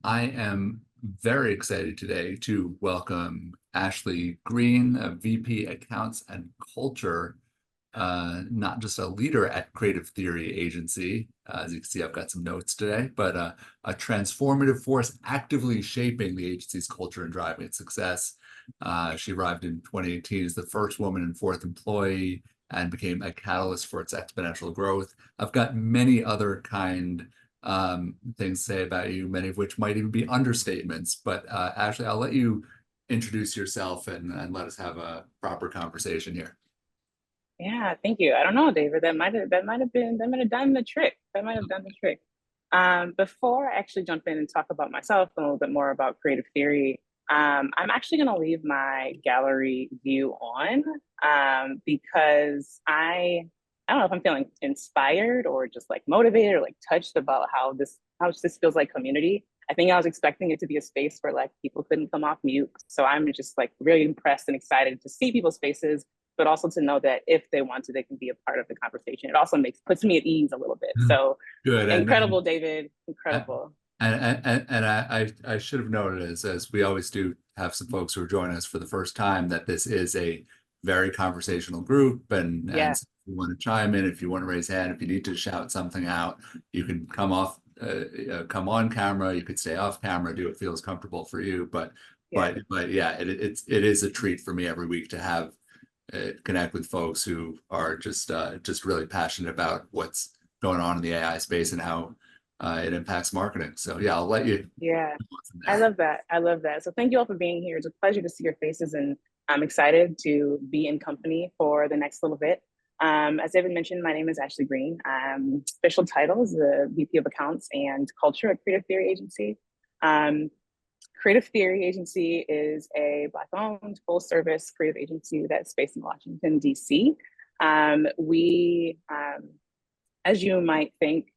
I am very excited today to welcome Ashlee Green, a VP Accounts and Culture, not just a leader at Creative Theory Agency. As you can see, I've got some notes today, but a transformative force actively shaping the agency's culture and driving its success. She arrived in 2018 as the first woman and fourth employee and became a catalyst for its exponential growth. I've got many other things to say about you, many of which might even be understatements. But Ashlee, I'll let you introduce yourself and let us have a proper conversation here. Yeah, thank you. I don't know, David. That might have done the trick. That might have done the trick. Before I actually jump in and talk about myself and a little bit more about creative theory, I'm actually going to leave my gallery view on because I don't know if I'm feeling inspired or just like motivated or like touched about how this feels like community. I think I was expecting it to be a space where like people couldn't come off mute. So I'm just like really impressed and excited to see people's faces, but also to know that if they want to, they can be a part of the conversation. It also puts me at ease a little bit. So Good. incredible, David. And Incredible. I should have noted, as we always do, have some folks who are joining us for the first time, that this is a very conversational group, and Yeah. so if you want to chime in, if you want to raise hand, if you need to shout something out, you can come on camera, you could stay off camera, do what feels comfortable for you. But Yeah. yeah, it is a treat for me every week to have connect with folks who are just really passionate about what's going on in the AI space and how it impacts marketing. So yeah, I'll let you Yeah. go from I there. love that. I love that. So thank you all for being here. It's a pleasure to see your faces, and I'm excited to be in company for the next little bit. As David mentioned, my name is Ashlee Green. Official title is the VP of Accounts and Culture at Creative Theory Agency. Um, Creative Theory Agency is a Black-owned, full-service creative agency that's based in Washington, D.C. We, as you might think,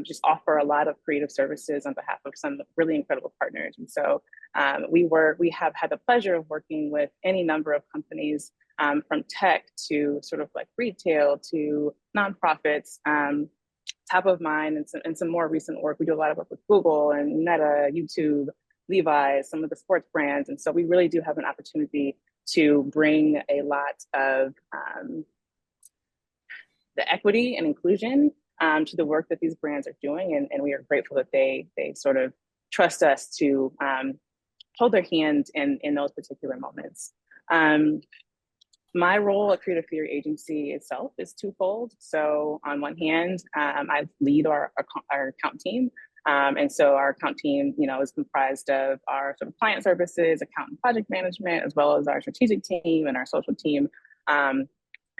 just offer a lot of creative services on behalf of some really incredible partners. And so we have had the pleasure of working with any number of companies, from tech to sort of like retail to nonprofits. Top of mind and some more recent work. We do a lot of work with Google and Meta, YouTube, Levi, some of the sports brands. And so we really do have an opportunity to bring a lot of the equity and inclusion to the work that these brands are doing. And we are grateful that they sort of trust us to hold their hand in those particular moments. Um, my role at Creative Theory Agency itself is twofold. So on one hand, I lead our account team. And so our account team, is comprised of our sort of client services, account and project management, as well as our strategic team and our social team. And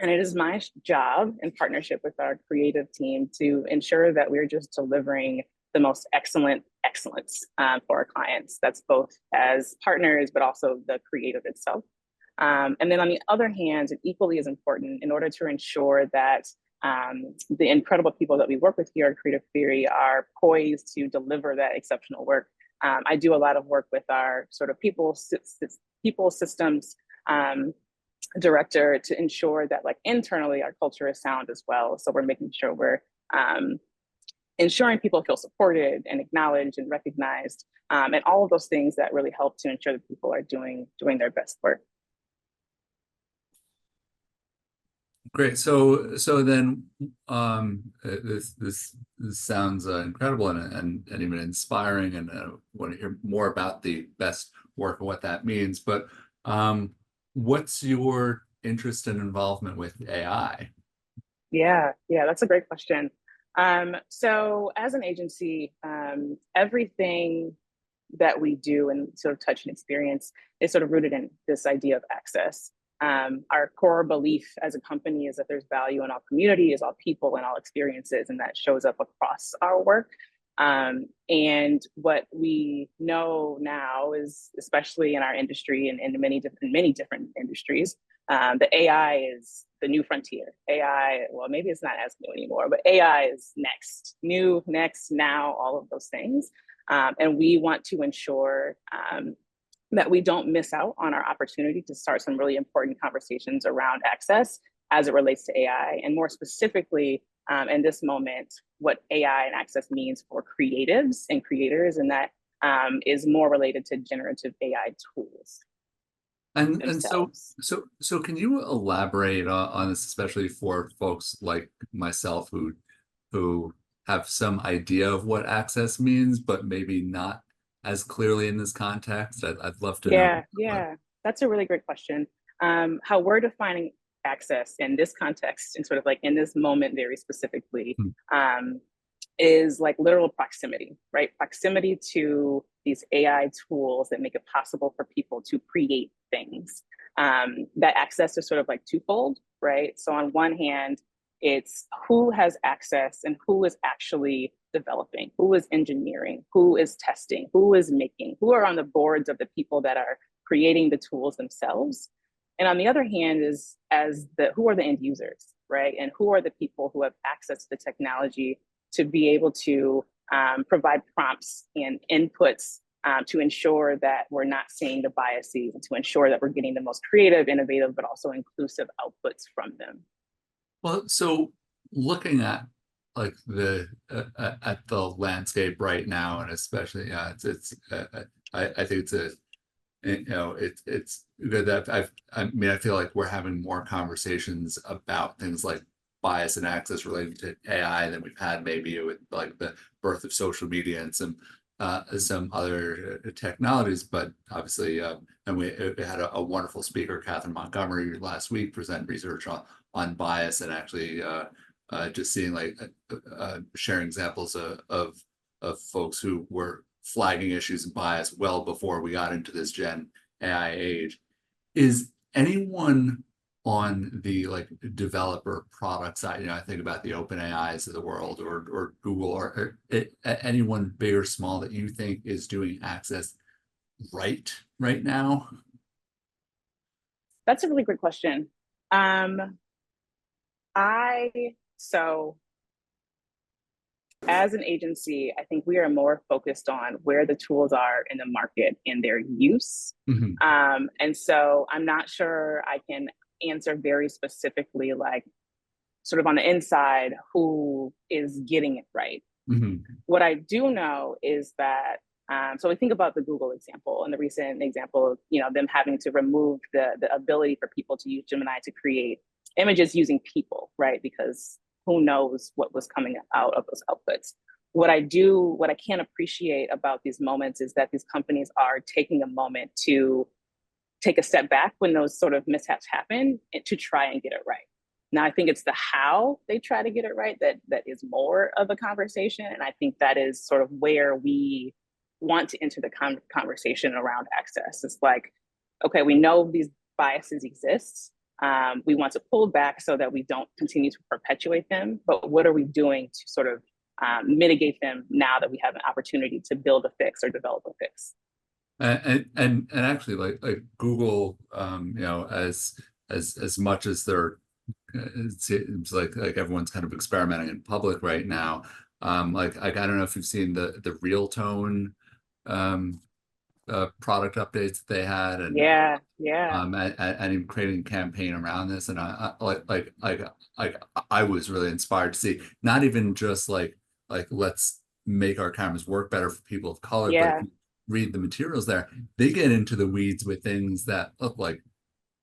it is my job in partnership with our creative team to ensure that we're just delivering the most excellent excellence for our clients. That's both as partners, but also the creative itself. And then on the other hand, and equally as important, in order to ensure that the incredible people that we work with here at Creative Theory are poised to deliver that exceptional work. I do a lot of work with our sort of people systems director to ensure that like internally our culture is sound as well. So we're making sure we're ensuring people feel supported and acknowledged and recognized, and all of those things that really help to ensure that people are doing their best work. Great. So then this sounds incredible and even inspiring, and I want to hear more about the best work and what that means. But what's your interest and involvement with AI? Yeah, that's a great question. So as an agency, everything that we do and sort of touch and experience is sort of rooted in this idea of access. Our core belief as a company is that there's value in all communities, all people, and all experiences, and that shows up across our work. And what we know now is, especially in our industry and in many different industries, the AI is the new frontier. AI, well, maybe it's not as new anymore, but AI is next, new, next, now, all of those things. And we want to ensure that we don't miss out on our opportunity to start some really important conversations around access as it relates to AI, and more specifically, in this moment, what AI and access means for creatives and creators, and that is more related to generative AI tools And themselves. so can you elaborate on this, especially for folks like myself who have some idea of what access means, but maybe not as clearly in this context? I'd love to know. Yeah, yeah, that's a really great question. How we're defining access in this context and sort of like in this moment very specifically, Hmm. um, is like literal proximity, right? Proximity to these AI tools that make it possible for people to create things. That access is sort of like twofold, right? So on one hand, it's who has access and who is actually developing, who is engineering, who is testing, who is making, who are on the boards of the people that are creating the tools themselves. And on the other hand is as the who are the end users, right? And who are the people who have access to the technology to be able to provide prompts and inputs to ensure that we're not seeing the biases and to ensure that we're getting the most creative, innovative, but also inclusive outputs from them. Well, so looking at like the at the landscape right now, and especially it's I think it's a it's good that I mean, I feel like we're having more conversations about things like bias and access related to AI than we've had maybe with like the birth of social media and some other technologies. But obviously, and we had a wonderful speaker, Catherine Montgomery, last week present research on bias and actually just seeing like sharing examples of folks who were flagging issues and bias well before we got into this Gen AI age. Is anyone on the like developer product side, I think about the open AIs of the world or Google or anyone big or small that you think is doing access right now? That's a really great question. Um, I so as an agency, I think we are more focused on where the tools are in the market and their use. Mhm. And so I'm not sure I can answer very specifically, like sort of on the inside, who is getting it right. Mhm. What I do know is that so we think about the Google example and the recent example of them having to remove the ability for people to use Gemini to create images using people, right? Because who knows what was coming out of those outputs. What I can't appreciate about these moments is that these companies are taking a moment to take a step back when those sort of mishaps happen and to try and get it right. Now, I think it's the how they try to get it right that is more of a conversation, and I think that is sort of where we want to enter the conversation around access. It's like, okay, we know these biases exist. We want to pull back so that we don't continue to perpetuate them. But what are we doing to sort of mitigate them now that we have an opportunity to build a fix or develop a fix? And actually like Google, as much as they're it seems like everyone's kind of experimenting in public right now. Like I don't know if you've seen the Realtone um product updates that they had Yeah, yeah, and even creating a campaign around this. And like I was really inspired to see not even just like let's make our cameras work better for people of color, but if yeah, you read the materials there, they get into the weeds with things that look like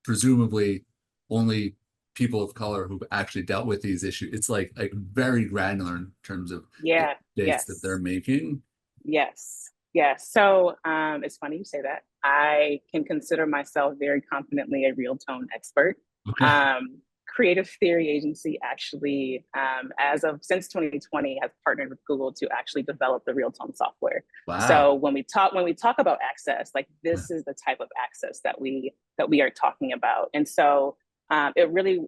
presumably only people of color who've actually dealt with these issues. It's like very granular in terms of the yeah, updates that they're yes. making. Yes, yes. So it's funny you say that. I can consider myself very confidently a real tone expert. Okay. Um, Creative Theory Agency actually, as of since 2020, has partnered with Google to actually develop the real tone software. Wow. So when we talk about access, like this is the type of access that we are talking about, and so it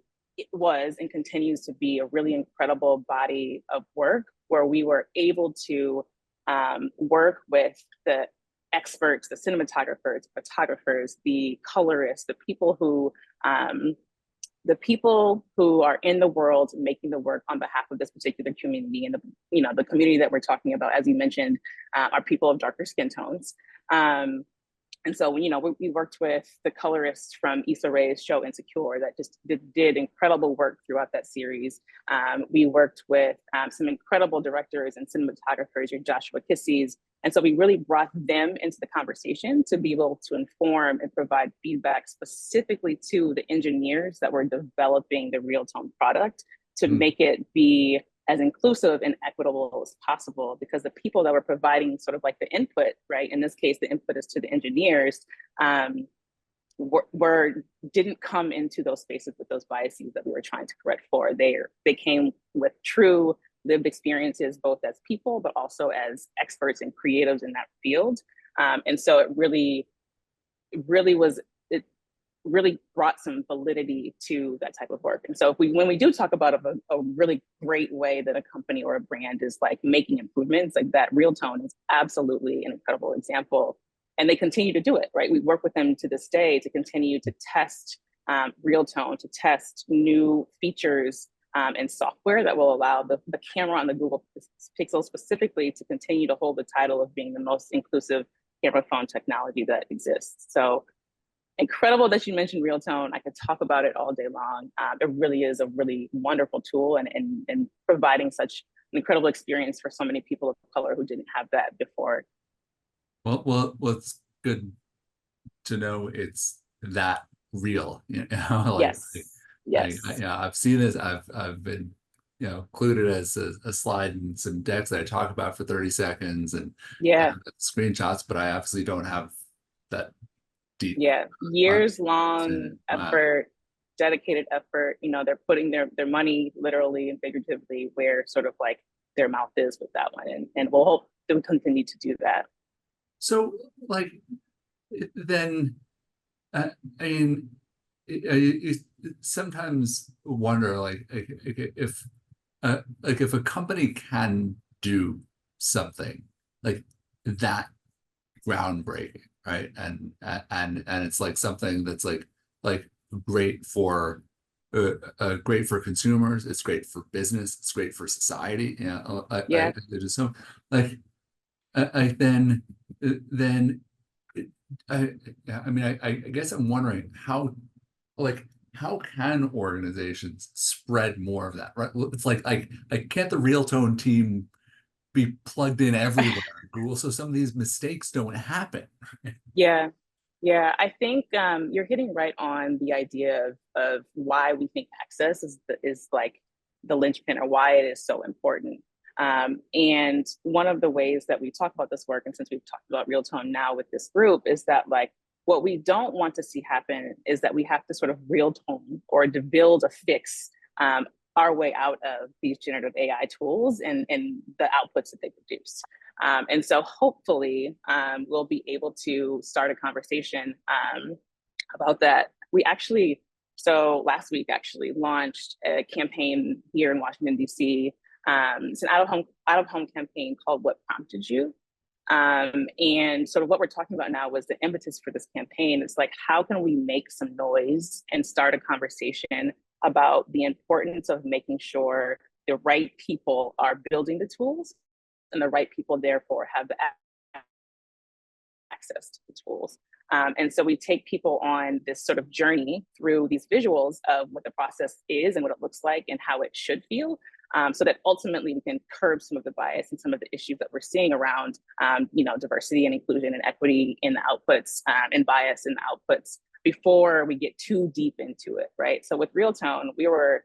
was and continues to be a really incredible body of work where we were able to work with the experts, the cinematographers, photographers, the colorists, um, the people who are in the world making the work on behalf of this particular community, and the community that we're talking about, as you mentioned, are people of darker skin tones. And so, we worked with the colorist from Issa Rae's show Insecure that just did incredible work throughout that series. We worked with some incredible directors and cinematographers, your Joshua Kissies, And so we really brought them into the conversation to be able to inform and provide feedback specifically to the engineers that were developing the Realtone product to Mm. make it be as inclusive and equitable as possible, because the people that were providing sort of like the input, right? In this case, the input is to the engineers, were didn't come into those spaces with those biases that we were trying to correct for. They came with true lived experiences, both as people, but also as experts and creatives in that field. And so it really brought some validity to that type of work. And so when we do talk about a really great way that a company or a brand is like making improvements, like that, Realtone is absolutely an incredible example. And they continue to do it, right? We work with them to this day to continue to test Realtone, to test new features and software that will allow the camera on the Google Pixel specifically to continue to hold the title of being the most inclusive camera phone technology that exists. So incredible that you mentioned Realtone. I could talk about it all day long. It really is a really wonderful tool, and providing such an incredible experience for so many people of color who didn't have that before. Well, it's good to know it's that real, Yes, yes, yeah, I've seen this. I've been, included as a slide in some decks that I talk about for 30 seconds and yeah, screenshots, but I obviously don't have that deep yeah. Years long understanding. Wow. effort, dedicated effort. They're putting their money literally and figuratively where sort of like their mouth is with that one, and we'll hope to continue to do that. So, like, then, I mean, you sometimes wonder, if a company can do something like that groundbreaking, right? And it's like something that's like great for great for consumers. It's great for business. It's great for society. I Yeah, just so like I then I I mean I guess I'm wondering like how can organizations spread more of that, right? It's like can't the Realtone team be plugged in everywhere in Google so some of these mistakes don't happen? yeah, yeah. I think you're hitting right on the idea of why we think access is like the linchpin, or why it is so important. And one of the ways that we talk about this work, and since we've talked about Realtone now with this group, is that like what we don't want to see happen is that we have to sort of Realtone or to build a fix our way out of these generative AI tools and the outputs that they produce. And so hopefully we'll be able to start a conversation about that. We actually, so last week actually launched a campaign here in Washington, D.C. It's an out of home campaign called What Prompted You? And sort of what we're talking about now was the impetus for this campaign. It's like, how can we make some noise and start a conversation about the importance of making sure the right people are building the tools, and the right people therefore have the access to the tools. And so we take people on this sort of journey through these visuals of what the process is and what it looks like and how it should feel, so that ultimately we can curb some of the bias and some of the issues that we're seeing around, diversity and inclusion and equity in the outputs, and bias in the outputs before we get too deep into it, right? So with Realtone, we were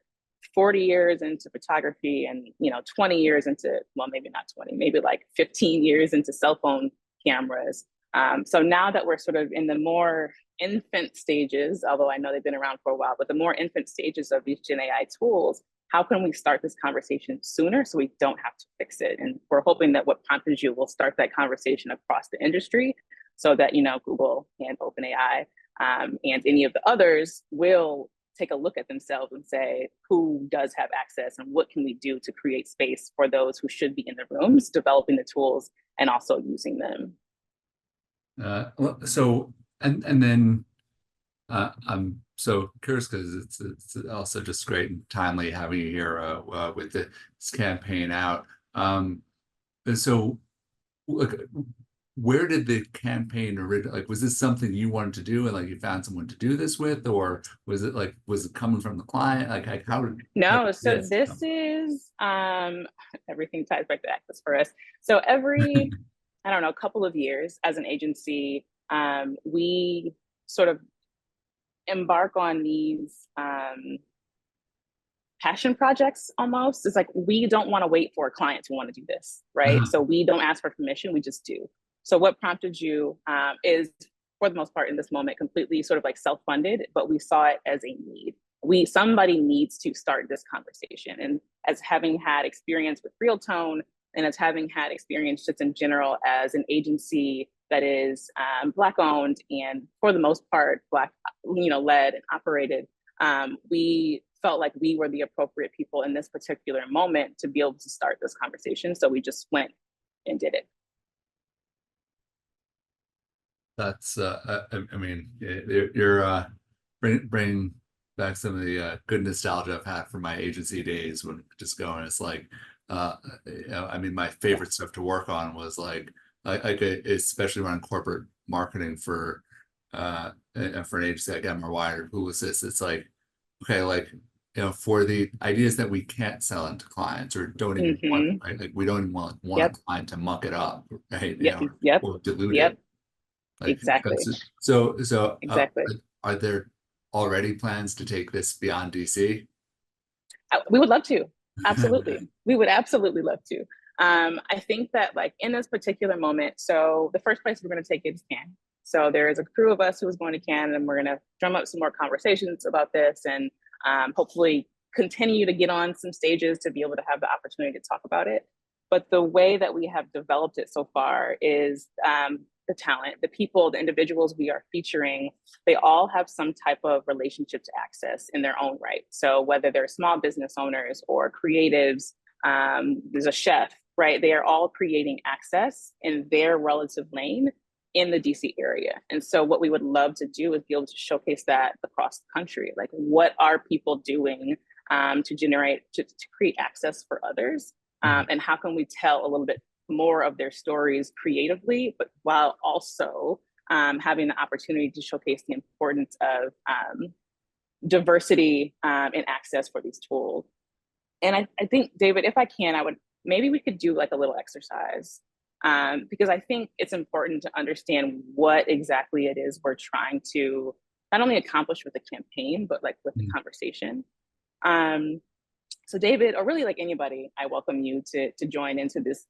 40 years into photography and 20 years into, well, maybe not 20, maybe like 15 years into cell phone cameras. So now that we're sort of in the more infant stages, although I know they've been around for a while, but the more infant stages of these Gen AI tools, how can we start this conversation sooner so we don't have to fix it? And we're hoping that What Prompted You will start that conversation across the industry so that, Google and OpenAI and any of the others will take a look at themselves and say, who does have access and what can we do to create space for those who should be in the rooms, developing the tools and also using them. So and then I'm so curious because it's also just great and timely having you here with this campaign out. And so look, where did the campaign originally, like, was this something you wanted to do and like you found someone to do this with, or was it coming from the client? Like how No, did so this this come? is everything ties back to access for us. So every I don't know, a couple of years as an agency, we sort of embark on these passion projects almost. It's like we don't want to wait for a client to want to do this, right? So we don't ask for permission, we just do. So what prompted you is, for the most part in this moment, completely sort of like self-funded, but we saw it as a need. Somebody needs to start this conversation. And as having had experience with Realtone, and as having had experience just in general as an agency that is Black owned and for the most part Black, led and operated, we felt like we were the appropriate people in this particular moment to be able to start this conversation. So we just went and did it. That's I mean, you're bringing back some of the good nostalgia I've had from my agency days when just going, it's like I mean, my Yeah. favorite stuff to work on was especially around corporate marketing for an agency like Emma Wired, who was this, it's like, okay, like, for the ideas that we can't sell into clients or don't even want, Mm-hmm. right? Like we don't even want a Yep. client to muck it up, right? Yep. Yep. Or dilute it. Yep. Like, Exactly. Exactly. are there already plans to take this beyond DC? We would love to. Absolutely. We would absolutely love to. I think that like in this particular moment, so the first place we're going to take it is Cannes. So there is a crew of us who is going to Cannes, and we're going to drum up some more conversations about this, and hopefully continue to get on some stages to be able to have the opportunity to talk about it. But the way that we have developed it so far is the talent, the people, the individuals we are featuring, they all have some type of relationship to access in their own right. So whether they're small business owners or creatives, there's a chef, right? They are all creating access in their relative lane in the DC area. And so what we would love to do is be able to showcase that across the country. Like, what are people doing to create access for others? And how can we tell a little bit more of their stories creatively, but while also having the opportunity to showcase the importance of diversity and access for these tools. And I think, David, if I can, maybe we could do like a little exercise, because I think it's important to understand what exactly it is we're trying to not only accomplish with the campaign, but like with the conversation. Um, so David, or really like anybody, I welcome you to join into this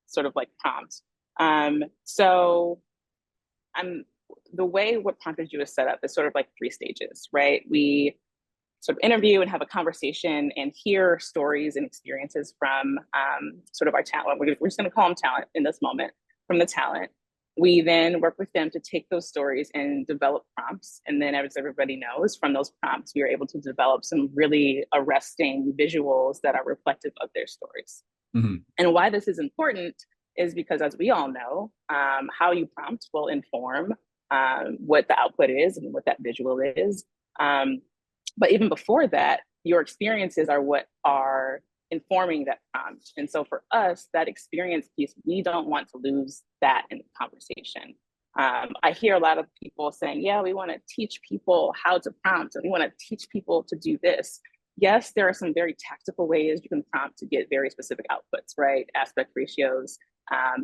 sort of like prompt. So I'm the way what prompted you is set up is sort of like three stages, right? We sort of interview and have a conversation and hear stories and experiences from sort of our talent. We're just going to call them talent in this moment, from the talent. We then work with them to take those stories and develop prompts. And then, as everybody knows, from those prompts, we are able to develop some really arresting visuals that are reflective of their stories. Mm-hmm. And why this is important is because, as we all know, how you prompt will inform what the output is and what that visual is. But even before that, your experiences are what are informing that prompt. And so for us, that experience piece, we don't want to lose that in the conversation. I hear a lot of people saying, yeah, we want to teach people how to prompt and we want to teach people to do this. Yes, there are some very tactical ways you can prompt to get very specific outputs, right? Aspect ratios,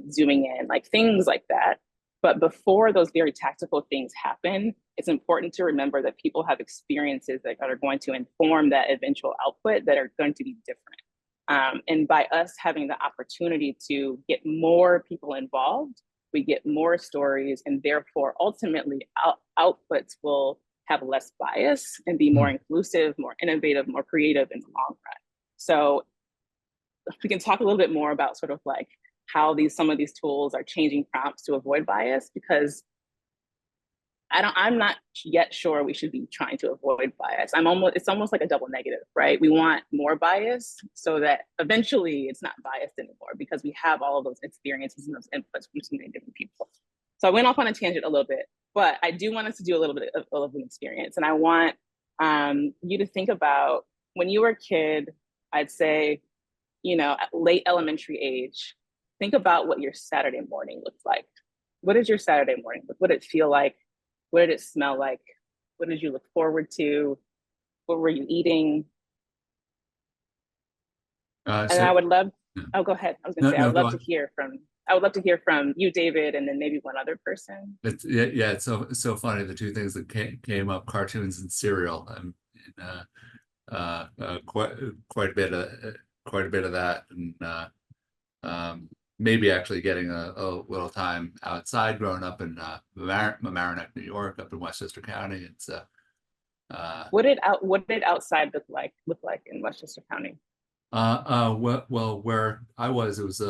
zooming in, like things like that. But before those very tactical things happen, it's important to remember that people have experiences that are going to inform that eventual output that are going to be different. And by us having the opportunity to get more people involved, we get more stories, and therefore ultimately outputs will have less bias and be more inclusive, more innovative, more creative in the long run. So we can talk a little bit more about sort of like how some of these tools are changing prompts to avoid bias, because I'm not yet sure we should be trying to avoid bias. It's almost like a double negative, right? We want more bias so that eventually it's not biased anymore because we have all of those experiences and those inputs from so many different people. So I went off on a tangent a little bit, but I do want us to do a little bit of an experience. And I want you to think about when you were a kid, I'd say, at late elementary age, think about what your Saturday morning looked like. What did your Saturday morning look? What did it feel like? What did it smell like? What did you look forward to? What were you eating? And So I would love, oh, go ahead. I was going to no, say, I no, would go love to on. hear from I would love to hear from you, David, and then maybe one other person. It's yeah, it's so funny. The two things that came up, cartoons and cereal. Quite quite a bit of quite a bit of that, and um, maybe actually getting a little time outside. Growing up in Mamaroneck, New York, up in Westchester County. Uh, What did outside look like in Westchester County? well, where I was, it was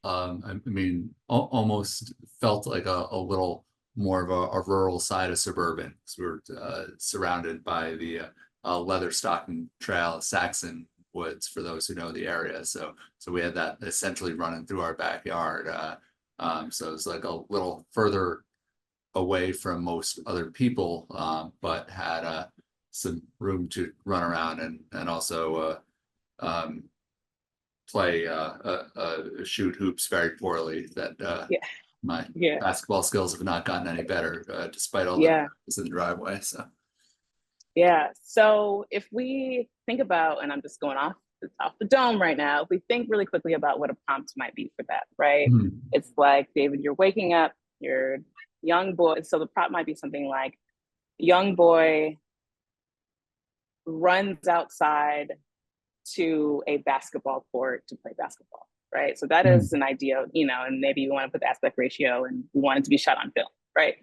I mean, almost felt like a little more of a rural side of suburban. So we're surrounded by the Leatherstocking Trail, Saxon Woods, for those who know the area. So we had that essentially running through our backyard. So it's like a little further away from most other people, but had some room to run around and also um, play shoot hoops very poorly. That Yeah, my yeah, basketball skills have not gotten any better despite all the yeah. in the driveway. So Yeah. So if we think about, and I'm just going off the dome right now, if we think really quickly about what a prompt might be for that, right? mhm. It's like, David, you're waking up, you're young boy. So the prompt might be something like, young boy runs outside to a basketball court to play basketball, right? So that Mhm. is an idea, and maybe you want to put the aspect ratio and you want it to be shot on film, right?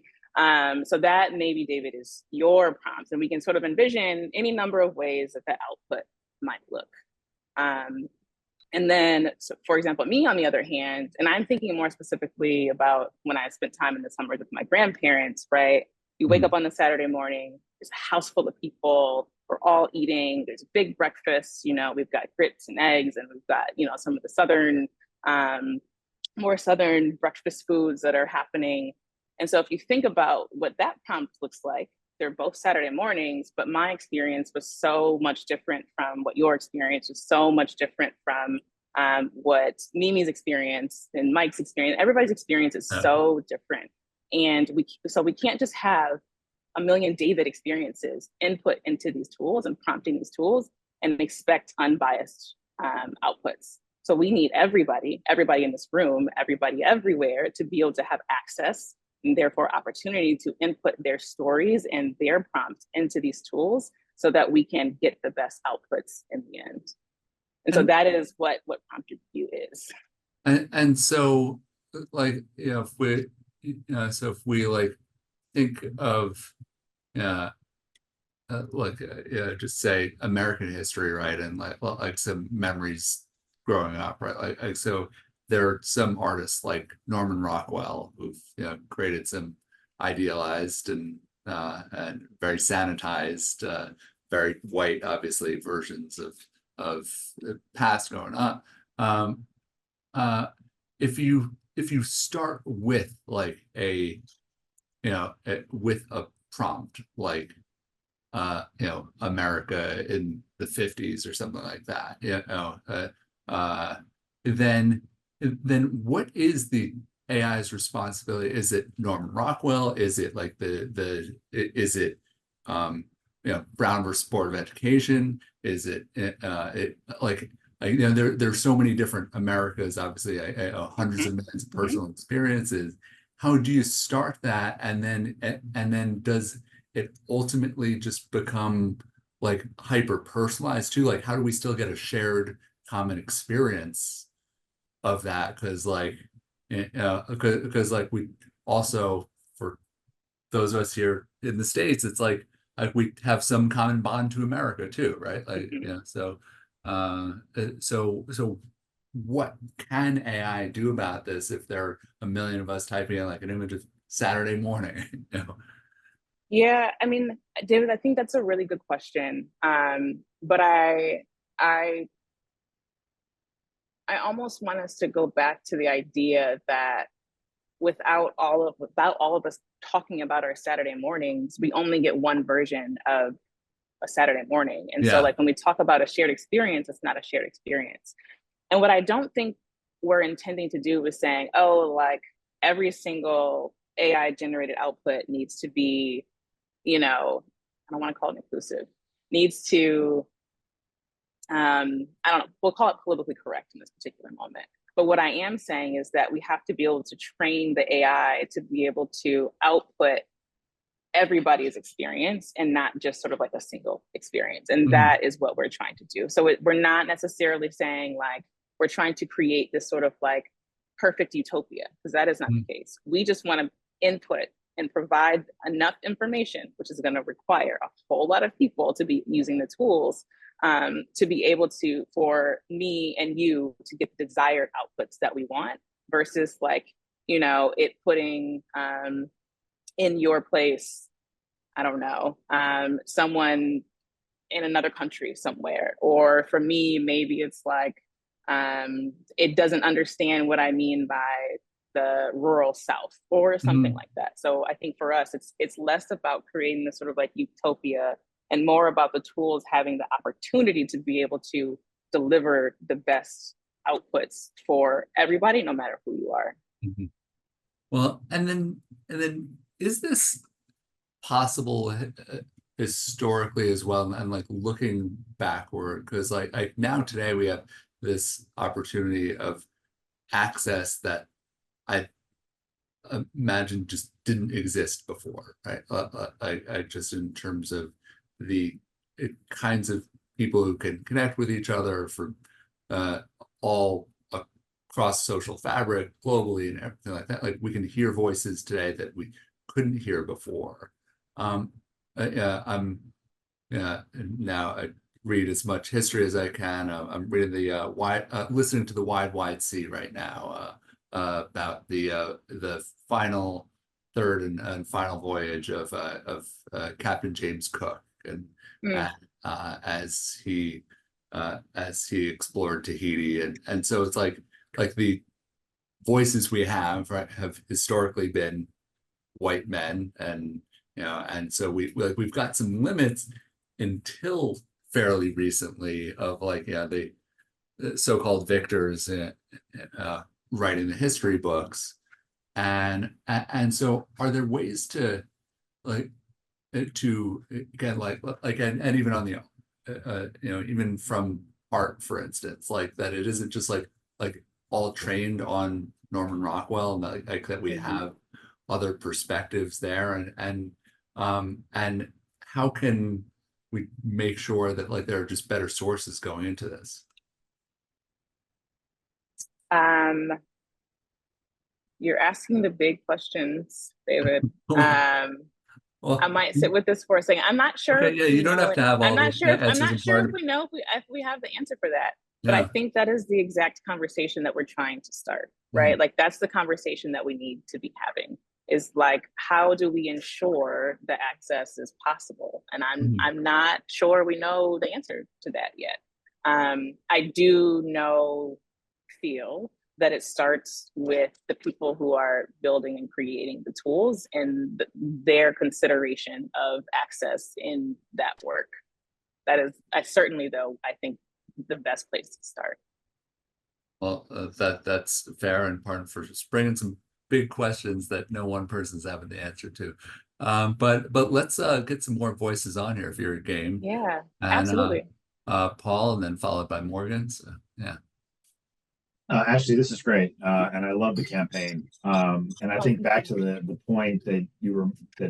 So that maybe, David, is your prompts, and we can sort of envision any number of ways that the output might look. Um, and then, so for example, me on the other hand, and I'm thinking more specifically about when I spent time in the summers with my grandparents, right? You wake up Mhm. on the Saturday morning, there's a house full of people, we're all eating, there's a big breakfast, we've got grits and eggs, and we've got, some of the um, more Southern breakfast foods that are happening. And so if you think about what that prompt looks like, they're both Saturday mornings, but my experience was so much different from what your experience was, so much different from what Mimi's experience and Mike's experience. Everybody's experience is Yeah. so different, and we can't just have a million David experiences input into these tools and prompting these tools and expect unbiased outputs. So we need everybody in this room, everybody everywhere, to be able to have access and therefore opportunity to input their stories and their prompts into these tools so that we can get the best outputs in the end. And so and that is what prompt review is. and so like if we so if we like think of uh just say American history, right? And like some memories growing up, right? Like so there are some artists like Norman Rockwell who've created some idealized and very sanitized, very white, obviously, versions of the past going on. Um, uh, if you start with like with a prompt like America in the 50s or something like that, uh, then then what is the AI's responsibility? Is it Norman Rockwell? Is it like is it Brown versus Board of Education? Is it there's so many different Americas, obviously, hundreds Mm-hmm. of millions of Mm-hmm. personal experiences. How do you start that, and then does it ultimately just become like hyper personalized too? Like, how do we still get a shared common experience of that? Because like we also, for those of us here in the States, it's like we have some common bond to America too, right? Like, Mm-hmm. so what can AI do about this if there are a million of us typing in like an image of Saturday morning? Yeah, I mean, David, I think that's a really good question. But I I almost want us to go back to the idea that without all of us talking about our Saturday mornings, we only get one version of a Saturday morning. And so Yeah. like when we talk about a shared experience, it's not a shared experience. And what I don't think we're intending to do is saying, oh, like every single AI generated output needs to be, I don't want to call it inclusive, needs to I don't know, we'll call it politically correct in this particular moment. But what I am saying is that we have to be able to train the AI to be able to output everybody's experience and not just sort of like a single experience. And Mhm. that is what we're trying to do. So we're not necessarily saying like we're trying to create this sort of like perfect utopia, because that is not Mhm. the case. We just want to input and provide enough information, which is going to require a whole lot of people to be using the tools, to be able to, for me and you to get the desired outputs that we want, versus like, it putting in your place, I don't know, someone in another country somewhere. Or for me, maybe it's like, it doesn't understand what I mean by the rural South or something Mhm. like that. So I think for us, it's less about creating this sort of like utopia and more about the tools having the opportunity to be able to deliver the best outputs for everybody, no matter who you are. Mhm. Well, and then is this possible historically as well, and like looking backward, because like now today we have this opportunity of access that I imagine just didn't exist before, right? I just in terms of the kinds of people who can connect with each other for uh, all across social fabric globally and everything like that. Like we can hear voices today that we couldn't hear before. Um, yeah, now I read as much history as I can. I'm reading the listening to the Wide Sea right now about the final third and final voyage of Captain James Cook, Mm. and as he explored Tahiti, and so it's like the voices we have, right, have historically been white men, and and so we've got some limits until fairly recently of like the so-called victors uh, writing the history books, and so are there ways to like to again like and even on the even from art, for instance, like that it isn't just like all trained on Norman Rockwell, and like that we Mm-hmm. have other perspectives there, and how can we make sure that like there are just better sources going into this? Um, you're asking the big questions, David. Well, Um, I well, might sit with this for a second. I'm not sure okay, if yeah, you we don't know have it. to have I'm all not the sure. I'm answers not in sure part. if we know if we have the answer for that. But I Yeah. think that is the exact conversation that we're trying to start, right? Mhm. Like that's the conversation that we need to be having. Is like, how do we ensure the access is possible? And Mhm. I'm not sure we know the answer to that yet. I do feel that it starts with the people who are building and creating the tools and their consideration of access in that work. That is, I certainly, though, I think the best place to start. Well, that's fair, and pardon for just bringing some big questions that no one person's having the answer to. But let's get some more voices on here if you're a game, Yeah, and absolutely. Paul, and then followed by Morgan. So yeah. Ashley, this is great, and I love the campaign. And I Oh, think thank back you. to the point that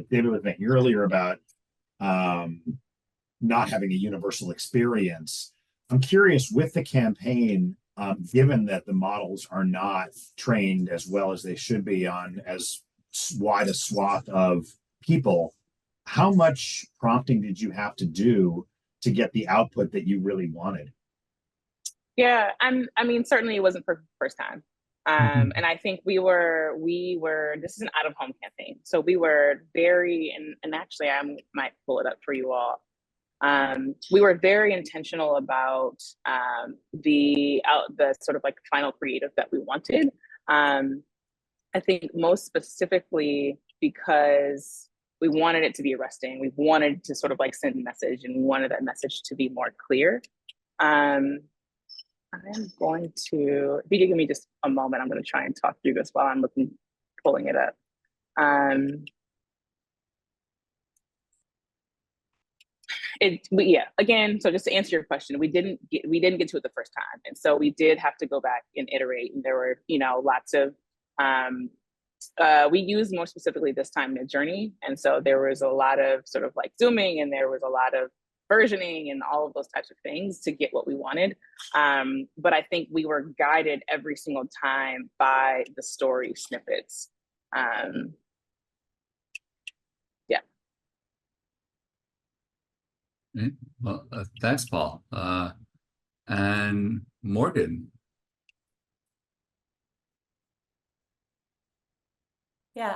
David was making earlier about um, not having a universal experience. I'm curious with the campaign, given that the models are not trained as well as they should be on as wide a swath of people, how much prompting did you have to do to get the output that you really wanted? Yeah, I mean, certainly it wasn't for the first time. Mhm. And I think this is an out of home campaign. So we were very, and actually I might pull it up for you all. We were very intentional about the sort of like final creative that we wanted. Um, I think most specifically because we wanted it to be arresting. We wanted to sort of like send a message, and we wanted that message to be more clear. Um, I'm going to, if you give me just a moment, I'm going to try and talk through this while I'm pulling it up. Um, Yeah, again, so just to answer your question, we didn't get to it the first time, and so we did have to go back and iterate, and there were, lots of we used more specifically this time Midjourney, and so there was a lot of sort of like zooming, and there was a lot of versioning and all of those types of things to get what we wanted. But I think we were guided every single time by the story snippets. Yeah. Well, thanks, Paul. And Morgan. Yeah,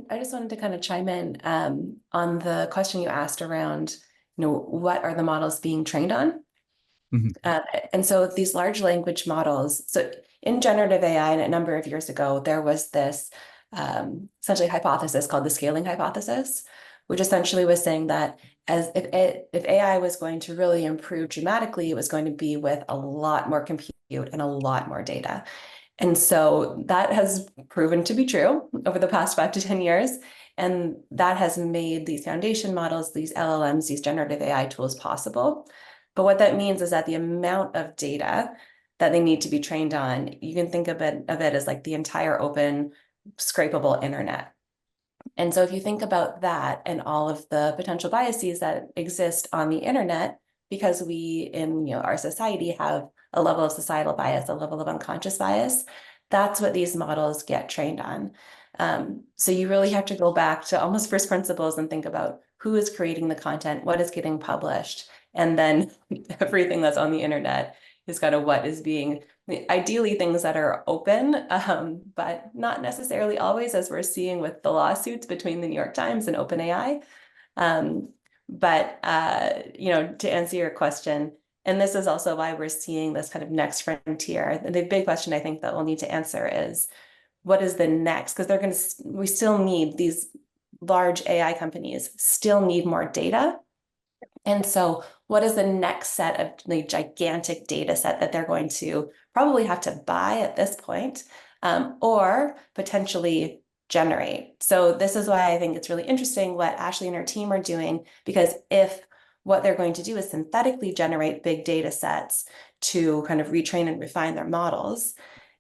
I just wanted to kind of chime in on the question you asked around, what are the models being trained on? And so these large language models, so in generative AI, a number of years ago, there was this essentially hypothesis called the scaling hypothesis, which essentially was saying that if AI was going to really improve dramatically, it was going to be with a lot more compute and a lot more data. And so that has proven to be true over the past 5 to 10 years. And that has made these foundation models, these LLMs, these generative AI tools possible. But what that means is that the amount of data that they need to be trained on, you can think of it as like the entire open, scrapable internet. And so if you think about that and all of the potential biases that exist on the internet, because we in our society have a level of societal bias, a level of unconscious bias, that's what these models get trained on. So you really have to go back to almost first principles and think about who is creating the content, what is getting published, and then everything that's on the internet is kind of what is being, ideally things that are open, but not necessarily always, as we're seeing with the lawsuits between the New York Times and OpenAI. But to answer your question, and this is also why we're seeing this kind of next frontier. The big question I think that we'll need to answer is, what is the next? Because we still need these large AI companies still need more data. And so what is the next set of the gigantic data set that they're going to probably have to buy at this point, or potentially generate? So this is why I think it's really interesting what Ashlee and her team are doing, because if what they're going to do is synthetically generate big data sets to kind of retrain and refine their models,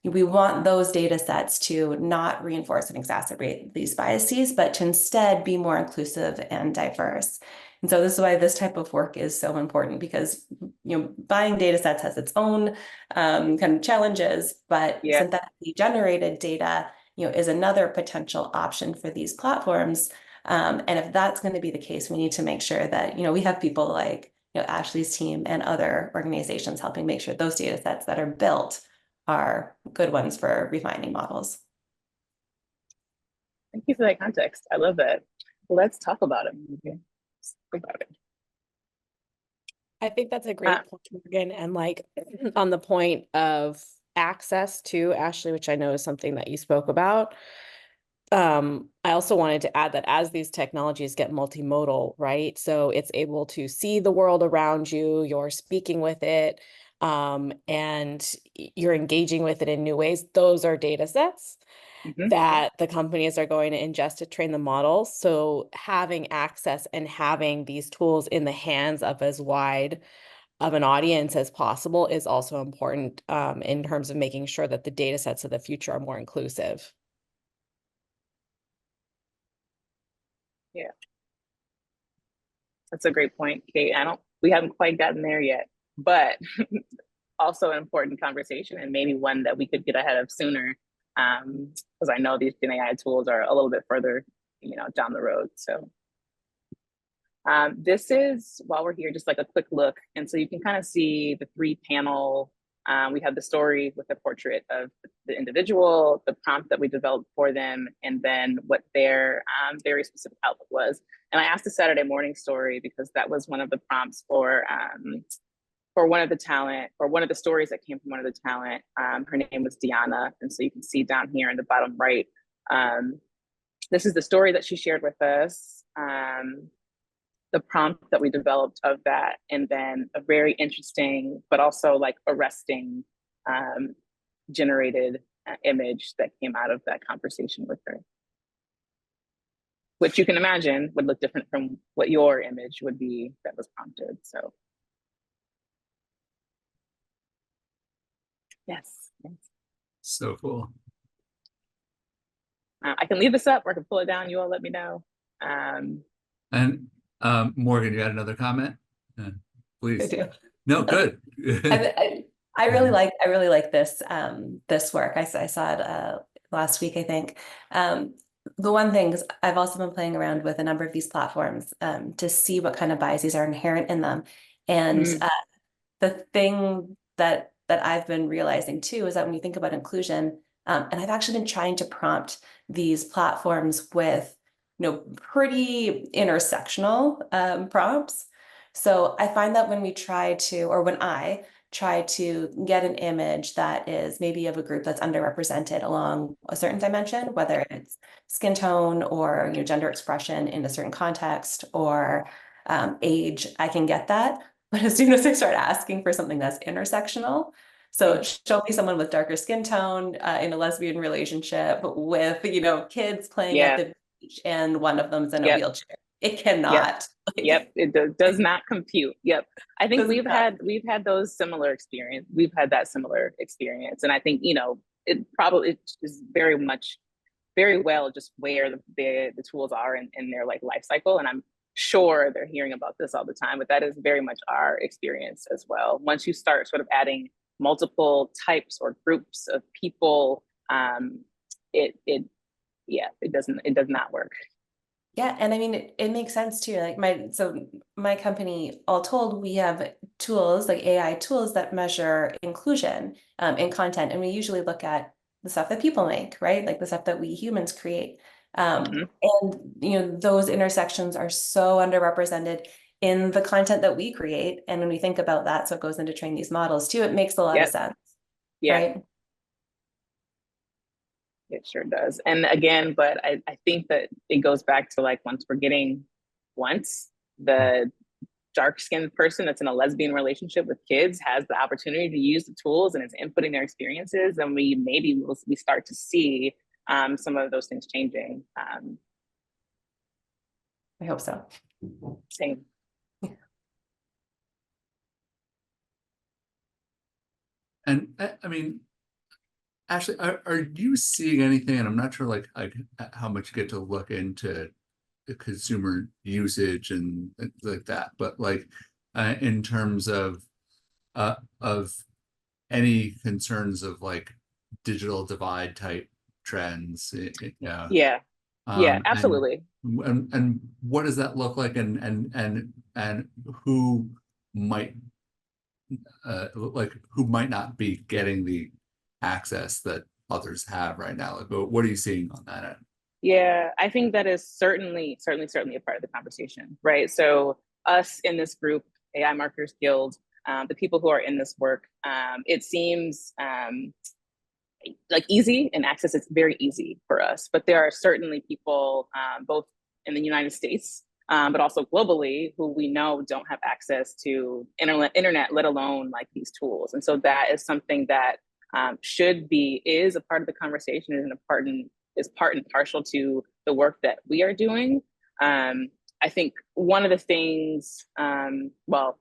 we want those data sets to not reinforce and exacerbate these biases, but to instead be more inclusive and diverse. And so this is why this type of work is so important, because buying data sets has its own kind of challenges, but synthetically generated data is another potential option for these platforms. And if that's going to be the case, we need to make sure that we have people like Ashlee's team and other organizations helping make sure those data sets that are built are good ones for refining models. Thank you for that context. I love that. Let's talk about it. I think that's a great point, Morgan. And like on the point of access to Ashlee, which I know is something that you spoke about. I also wanted to add that as these technologies get multimodal, right? So it's able to see the world around you, you're speaking with it, and you're engaging with it in new ways. Those are data sets that the companies are going to ingest to train the models. So having access and having these tools in the hands of as wide of an audience as possible is also important in terms of making sure that the data sets of the future are more inclusive. Yeah. That's a great point, Kate. We haven't quite gotten there yet, but also an important conversation, and maybe one that we could get ahead of sooner, because I know these Gen AI tools are a little bit further, down the road. So this is, while we're here, just like a quick look. And so you can kind of see the 3-panel. We have the story with a portrait of the individual, the prompt that we developed for them, and then what their very specific outlook was. And I asked the Saturday morning story because that was one of the prompts for one of the talent, or one of the stories that came from one of the talent. Her name was Deanna. And so you can see down here in the bottom right, this is the story that she shared with us, the prompt that we developed of that, and then a very interesting, but also like arresting generated image that came out of that conversation with her. which you can imagine would look different from what your image would be that was prompted. So yes, yes. So cool. I can leave this up or I can pull it down. You all let me know. And Morgan, you had another comment? I Please. do. No, good. I really like this this work. I saw it last week, I think. The one thing, because I've also been playing around with a number of these platforms to see what kind of biases are inherent in them. And the thing that I've been realizing too is that when you think about inclusion, and I've actually been trying to prompt these platforms with, pretty intersectional prompts. So I find that when we try to, or when I try to get an image that is maybe of a group that's underrepresented along a certain dimension, whether it's skin tone or gender expression in a certain context or age, I can get that. But as soon as I start asking for something that's intersectional, so show me someone with darker skin tone in a lesbian relationship with, kids playing at the beach and one of them's in a wheelchair. It cannot. Yep, it does not compute. Yep. I think we've had those similar experience. We've had that similar experience. And I think, it probably is very well just where the tools are in their life cycle. And I'm sure they're hearing about this all the time, but that is very much our experience as well. Once you start sort of adding multiple types or groups of people, it does not work. Yeah, and I mean it makes sense too. Like my company, all told, we have tools like AI tools that measure inclusion in content, and we usually look at the stuff that people make, right? Like the stuff that we humans create. And those intersections are so underrepresented in the content that we create. And when we think about that, so it goes into train these models too, it makes a lot of sense. Yeah. Right? It sure does. And again, but I think that it goes back to like once the dark-skinned person that's in a lesbian relationship with kids has the opportunity to use the tools and is inputting their experiences, and we start to see some of those things changing. I hope so. Same. And I mean, Ashlee, are you seeing anything? And I'm not sure like how much you get to look into the consumer usage and like that, but like in terms of any concerns of like digital divide type trends. Yeah, absolutely. And what does that look like, and who might who might not be getting the access that others have right now? Like, what are you seeing on that end? Yeah, I think that is certainly a part of the conversation, right? So us in this group, AI Marketers Guild, the people who are in this work, it seems like easy and access. It's very easy for us, but there are certainly people both in the United States, but also globally, who we know don't have access to internet, let alone like these tools. And so that is something that is a part of the conversation and is part and partial to the work that we are doing. I think one of the things,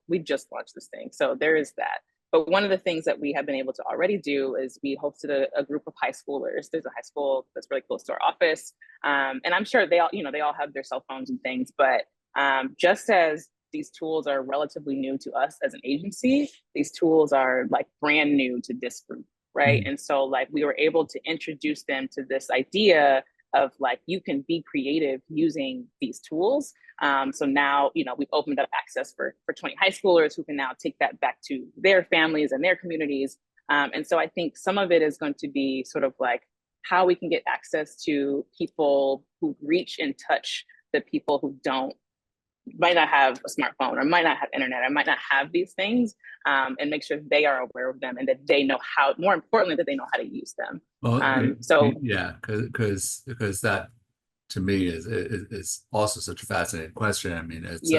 we just launched this thing, so there is that. But one of the things that we have been able to already do is we hosted a group of high schoolers. There's a high school that's really close to our office. And I'm sure they all have their cell phones and things, but just as these tools are relatively new to us as an agency, these tools are like brand new to this group, right? And so like we were able to introduce them to this idea of like, you can be creative using these tools. So now, we've opened up access for 20 high schoolers who can now take that back to their families and their communities. And so I think some of it is going to be sort of like how we can get access to people who reach and touch the people who might not have a smartphone or might not have internet or might not have these things, and make sure they are aware of them and that they know how, more importantly, that they know how to use them. Well, yeah, because that to me is also such a fascinating question. I mean, it's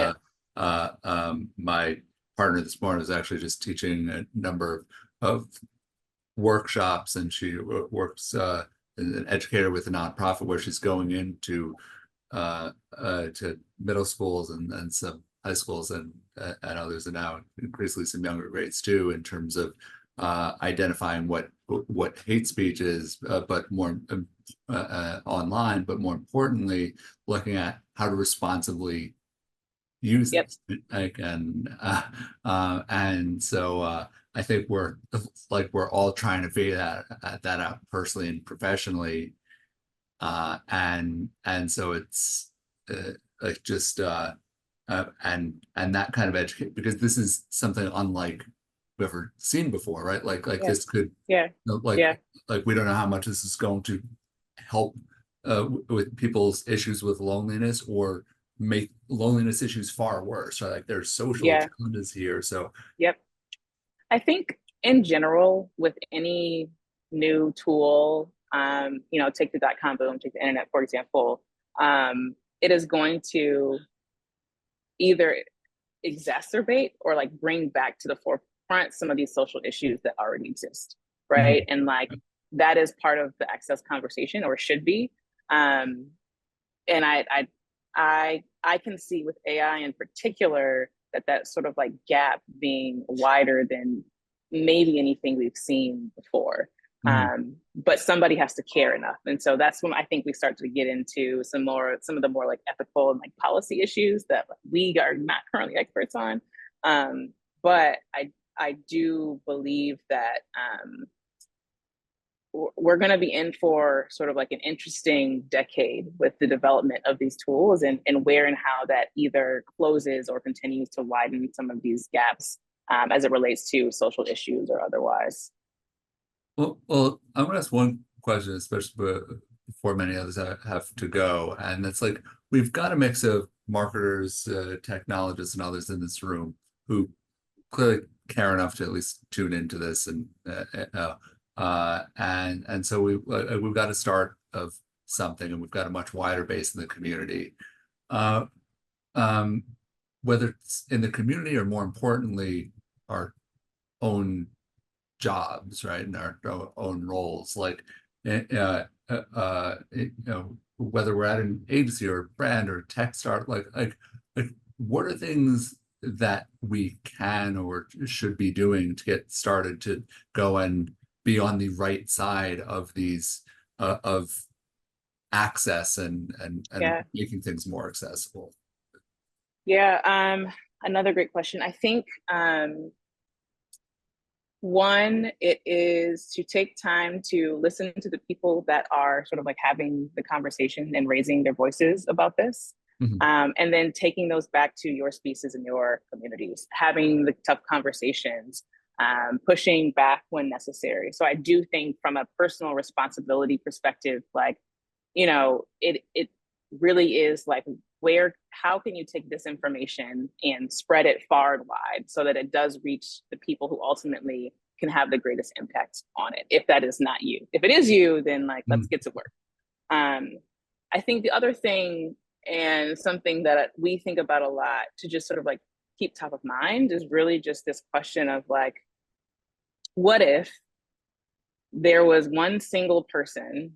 my partner this morning was actually just teaching a number of workshops, and she works as an educator with a nonprofit where she's going into to middle schools and some high schools and others, and now increasingly some younger grades too, in terms of identifying what hate speech is, but more online, but more importantly, looking at how to responsibly use Yep. it. Like, and so I think we're all trying to figure that out personally and professionally, and so it's like just and that kind of educate, because this is something unlike we've ever seen before, right? Like Yeah. this could, Yeah. like Yeah. like we don't know how much this is going to help with people's issues with loneliness, or make loneliness issues far worse, right? Like there's social Yeah. challenges here. So Yep. I think in general, with any new tool, take the dot-com boom, take the internet, for example, it is going to either exacerbate or like bring back to the forefront some of these social issues that already exist, right? And like that is part of the access conversation, or should be. And I can see with AI in particular that sort of like gap being wider than maybe anything we've seen before. But somebody has to care enough. And so that's when I think we start to get into some of the more like ethical and like policy issues that we are not currently experts on. But I do believe that we're going to be in for sort of like an interesting decade with the development of these tools, and where and how that either closes or continues to widen some of these gaps as it relates to social issues or otherwise. Well, I'm gonna ask one question, especially before many others have to go, and it's like we've got a mix of marketers, technologists, and others in this room who clearly care enough to at least tune into this, and so we've got to start of something, and we've got a much wider base in the community. Uh, Whether it's in the community or more importantly, our own jobs, right, and our own roles, like whether we're at an agency or brand or tech start, like what are things that we can or should be doing to get started to go and be on the right side of these of access and Yeah. making things more accessible? Yeah. Another great question. I think one, it is to take time to listen to the people that are sort of like having the conversation and raising their voices about this. And then taking those back to your spaces and your communities, having the tough conversations, pushing back when necessary. So I do think from a personal responsibility perspective, like, it really is like, how can you take this information and spread it far and wide so that it does reach the people who ultimately can have the greatest impact on it, if that is not you. If it is you, then like, let's get to work. I think the other thing, and something that we think about a lot to just sort of like keep top of mind, is really just this question of like, what if there was one single person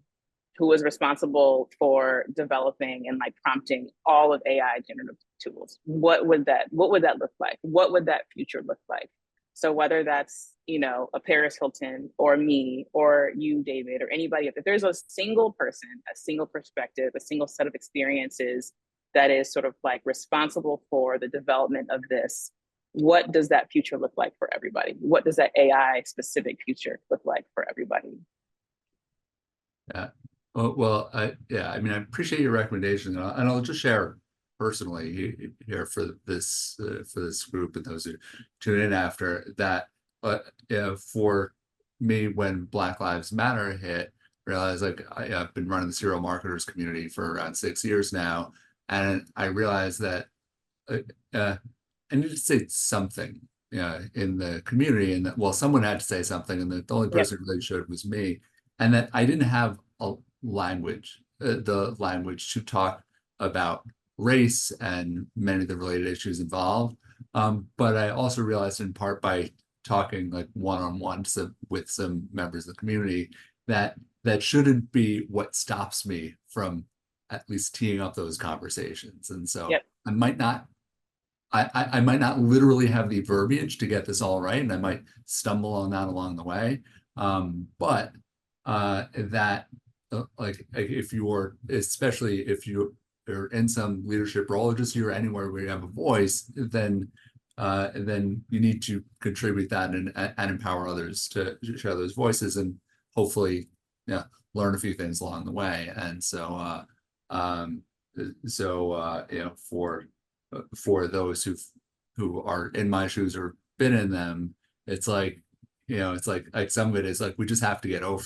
who was responsible for developing and like prompting all of AI generative tools? What would that look like? What would that future look like? So whether that's, a Paris Hilton or me or you, David, or anybody, if there's a single person, a single perspective, a single set of experiences that is sort of like responsible for the development of this, what does that future look like for everybody? What does that AI specific future look like for everybody? Yeah. Well, I mean, I appreciate your recommendation, and I'll just share personally here for this group and those who tune in after that. For me, when Black Lives Matter hit, realized like I've been running the serial marketers community for around 6 years now, and I realized that I need to say something in the community, and that, well, someone had to say something, and the only person who really should was me, and that I didn't have a language, the language to talk about race and many of the related issues involved. But I also realized, in part by talking like one-on-one with some members of the community, that shouldn't be what stops me from at least teeing up those conversations. And so Yep. I might not literally have the verbiage to get this all right, and I might stumble on that along the way. But that like if you're, especially if you are in some leadership role or just you're anywhere where you have a voice, then you need to contribute that and empower others to share those voices, and hopefully, yeah, learn a few things along the way. And so you know, for those who are in my shoes or been in them, it's like, you know, it's like some of it is like we just have to get over.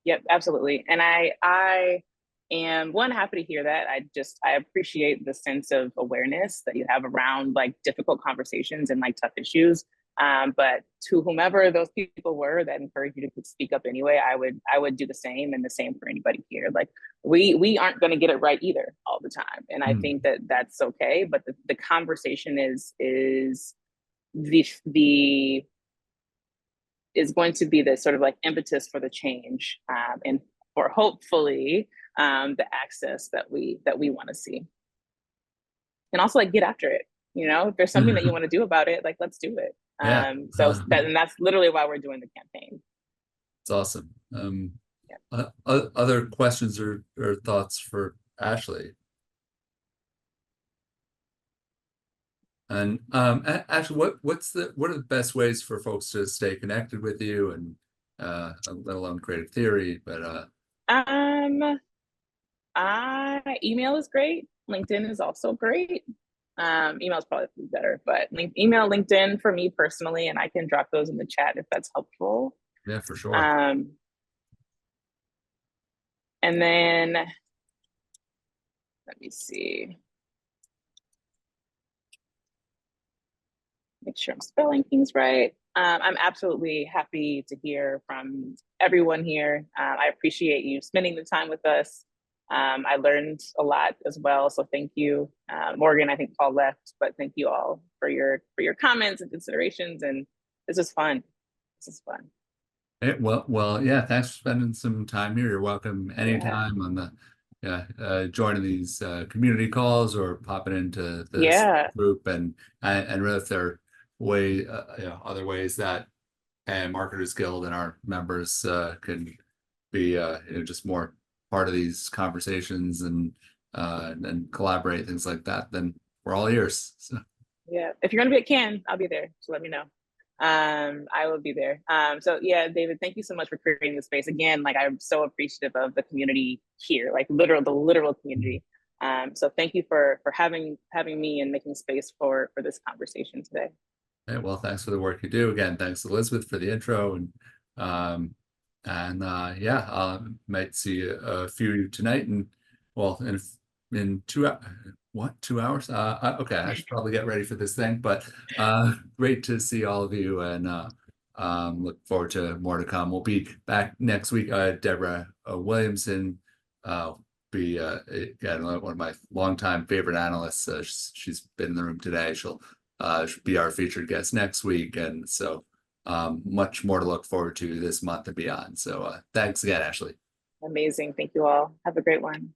Yep, absolutely. And I am one, happy to hear that. I appreciate the sense of awareness that you have around like difficult conversations and like tough issues. But to whomever those people were that encouraged you to speak up anyway, I would do the same, and the same for anybody here. Like we aren't going to get it right either all the time, and I think that that's okay. But the conversation is the is going to be the sort of like impetus for the change, and for hopefully the access that we want to see. And also like get after it. You know, if there's something that you want to do about it, like let's do it. Yeah. And that's literally why we're doing the campaign. It's awesome. Other questions or thoughts for Ashlee? And actually, what are the best ways for folks to stay connected with you, and let alone creative theory? But email is great. LinkedIn is also great. Email is probably better, but email, LinkedIn for me personally, and I can drop those in the chat if that's helpful. yeah, for sure. And then let me see. Make sure I'm spelling things right. I'm absolutely happy to hear from everyone here. I appreciate you spending the time with us. I learned a lot as well, so thank you. Morgan, I think Paul left, but thank you all for your comments and considerations, and this is fun. This is fun. Well, yeah, thanks for spending some time here. You're welcome anytime on the joining these community calls or popping into this group, and really if there are other ways that Marketers Guild and our members can be just more part of these conversations and collaborate, things like that, then we're all ears. So. Yeah, if you're gonna be at Cannes, I'll be there, so let me know. I will be there. So yeah, David, thank you so much for creating the space again. Like I'm so appreciative of the community here, like the literal community. So thank you for having me and making space for this conversation today. Hey, well, thanks for the work you do. Again, thanks Elizabeth for the intro, and might see a few tonight, and well, in 2 hours. Okay, I should probably get ready for this thing, but great to see all of you, and look forward to more to come. We'll be back next week. Deborah Williamson be again one of my longtime favorite analysts. She's been in the room today. She'll be our featured guest next week, and so much more to look forward to this month and beyond. So thanks again, Ashlee. Amazing. Thank you all. Have a great one.